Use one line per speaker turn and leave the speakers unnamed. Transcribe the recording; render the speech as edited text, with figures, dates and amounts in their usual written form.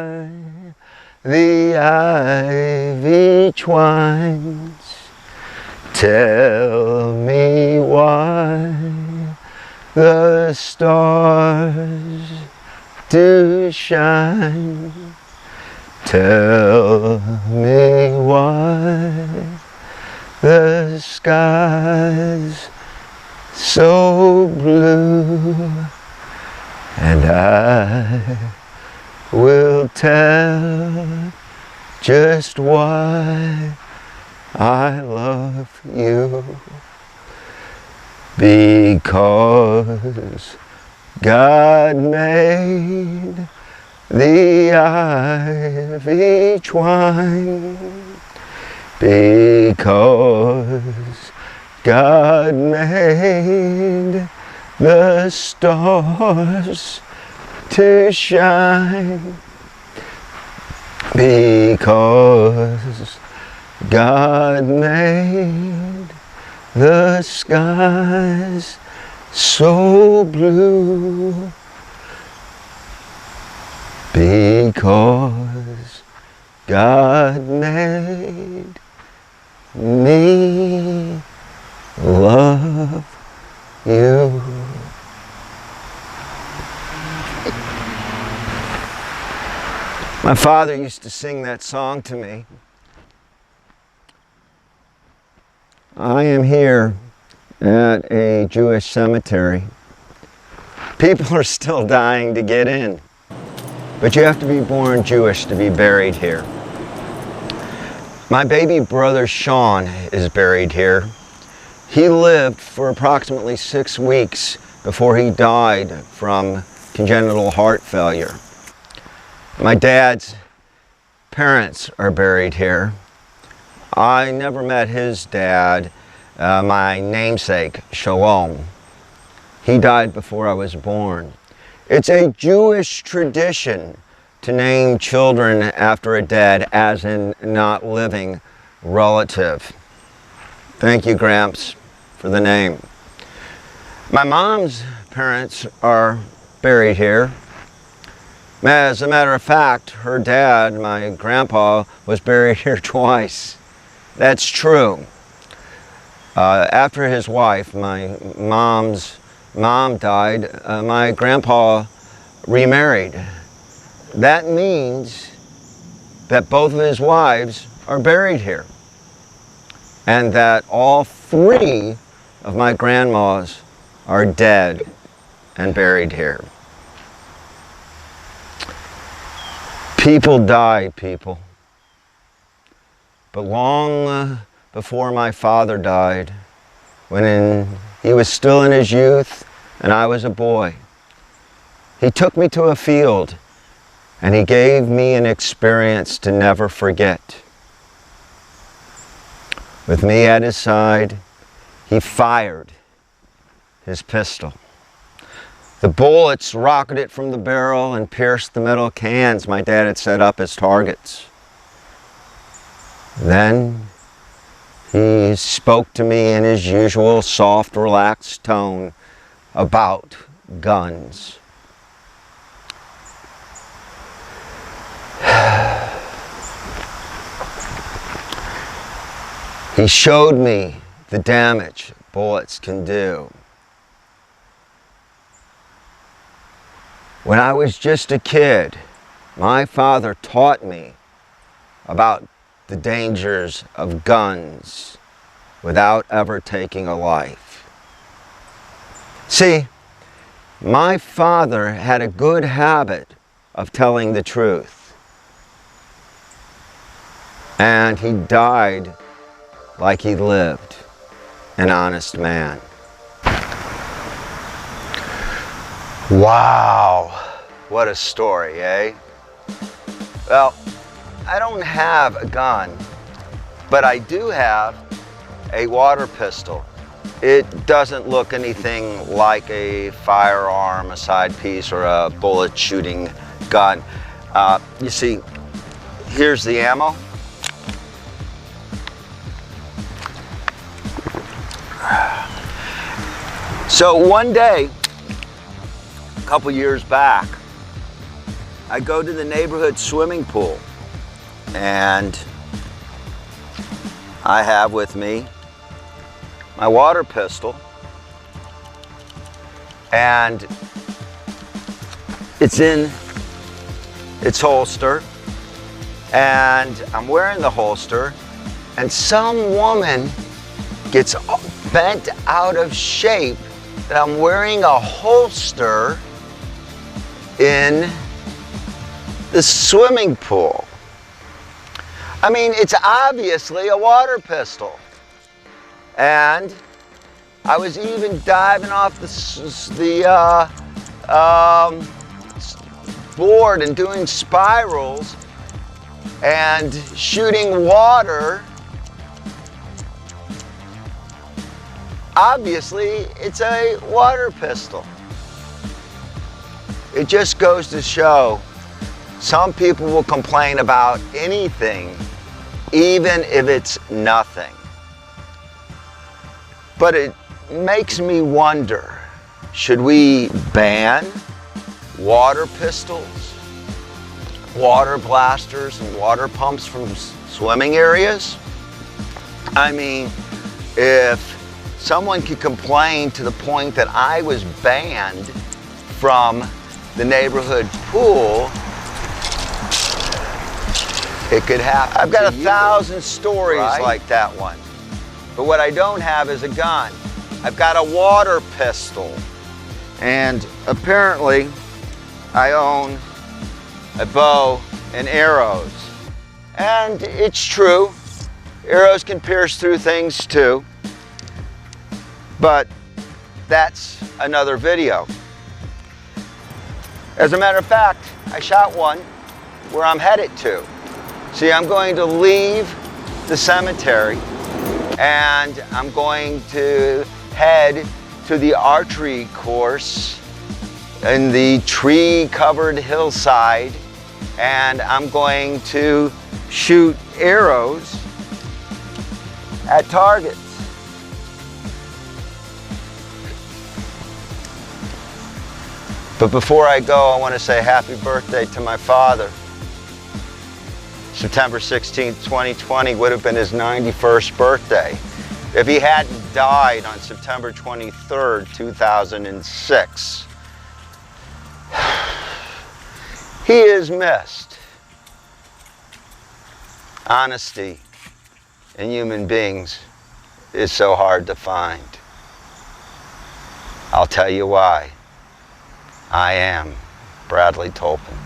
why the ivy twines. Tell me why the stars do shine. Tell me why the sky's so blue, and I will tell just why I love you. Because God made the ivy twine. Because God made the stars to shine. Because God made the skies so blue. Because God made me love you. My father used to sing that song to me. I am here at a Jewish cemetery. People are still dying to get in, but you have to be born Jewish to be buried here. My baby brother Sean is buried here. He lived for approximately 6 weeks before he died from congenital heart failure. My dad's parents are buried here. I never met his dad, my namesake, Shalom. He died before I was born. It's a Jewish tradition to name children after a dead, as in not living, relative. Thank you, Gramps, for the name. My mom's parents are buried here. As a matter of fact, her dad, my grandpa, was buried here twice. That's true. After his wife, my mom's mom died, my grandpa remarried. That means that both of his wives are buried here, and that all 3 of my grandmas are dead and buried here. People die, people. But long before my father died, when he was still in his youth and I was a boy, he took me to a field and he gave me an experience to never forget. With me at his side, he fired his pistol. The bullets rocketed from the barrel and pierced the metal cans my dad had set up as targets. Then he spoke to me in his usual soft, relaxed tone about guns. He showed me the damage bullets can do. When I was just a kid, my father taught me about the dangers of guns without ever taking a life. See, my father had a good habit of telling the truth, and he died like he lived, an honest man. Wow, what a story, eh? Well, I don't have a gun, but I do have a water pistol. It doesn't look anything like a firearm, a side piece, or a bullet shooting gun. You see, here's the ammo. So one day, a couple years back, I go to the neighborhood swimming pool, and I have with me my water pistol, and it's in its holster, and I'm wearing the holster, and some woman gets bent out of shape that I'm wearing a holster in the swimming pool. I mean, it's obviously a water pistol. And I was even diving off the board and doing spirals and shooting water. Obviously, it's a water pistol. It just goes to show, some people will complain about anything, even if it's nothing. But it makes me wonder, should we ban water pistols, water blasters, and water pumps from swimming areas? I mean, if someone could complain to the point that I was banned from the neighborhood pool, it could happen. I've got 1,000 stories like that one. But what I don't have is a gun. I've got a water pistol. And apparently, I own a bow and arrows. And it's true, arrows can pierce through things too. But that's another video. As a matter of fact, I shot one where I'm headed to. See, I'm going to leave the cemetery and I'm going to head to the archery course in the tree-covered hillside, and I'm going to shoot arrows at targets. But before I go, I want to say happy birthday to my father. September 16th, 2020 would have been his 91st birthday if he hadn't died on September 23rd, 2006. He is missed. Honesty in human beings is so hard to find. I'll tell you why. I am Bradley Tolpen.